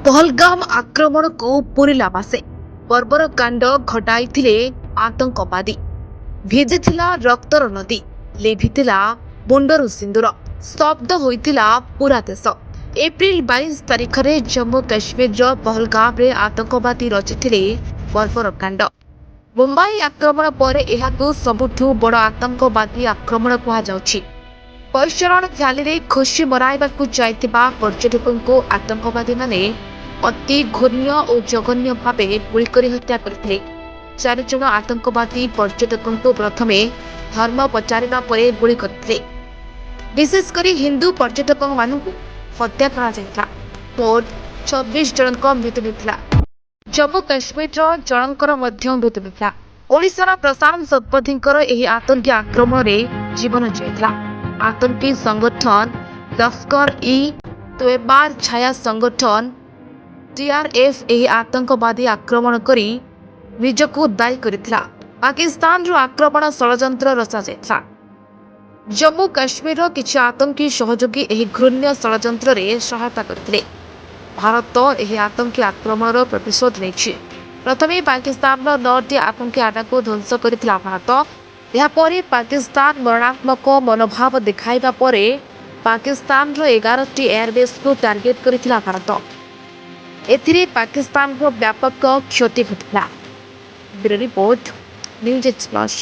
पहलगाम आक्रमण को पूरीला मासे बर्बर कांड घटाई आतंकवादी भिजिथिला रक्तर नदी लिभिथिला मुंडरू सिंदूर शब्द होइथिला पूरा देश। एप्रिल 22 तारिख में जम्मू काश्मीर पहलगाम रे आतंकवादी रचिथिले बर्बर कांड। मुंबई आक्रमण पर एहाकु सबुठु बड़ आतंकवादी आक्रमण कुहाଯାଉଛି। पैसरण रैली खुशी मनाइबाकू जाइथिबा पर्यटकों को आतंकवादी माने अति घृण्य और जघन्य भावे गुली कर हत्या करथिले। 4 जन आतंकवादी पर्यटकों को प्रथमे धर्म पचारिबा परे गुली करथिले। विशेषकर हिंदू पर्यटकों मानकू हत्या करा जायता। मोट 26 जनक मृत्यु होइथिला। जम्मू काश्मीर जनकर मध्य मृत्यु होइथिला। ओडिशार प्रशांत शतपथींकर एही आतंकी आक्रमण रे जीवन जाइथिला। आतंकी संगठन लश्कर ई तोयबा छाया संगठन टीआरएफ एही आतंकवादी आक्रमण करी निजकू दायी करिथिला। पाकिस्तान रो आक्रमण षड़यंत्र रचा जाइथिला। जम्मू काश्मीर किछि आतंकी सहयोगी एही घृण्य षड़यंत्र रे सहायता करथिले। भारत एही आतंकी आक्रमण रो प्रतिशोध नेछि। प्रथमे पाकिस्तान रो 9टी आतंकी आडाको ध्वंस करिथिला भारत। यापरे पाकिस्तान मरणात्मक मनोभाव देखाइबा परे पाकिस्तान रो 11टी एयरबेस को टार्गेट करिथिला भारत। एथिरे पाकिस्तान को व्यापक क्षति घटिला। Bureau report news express.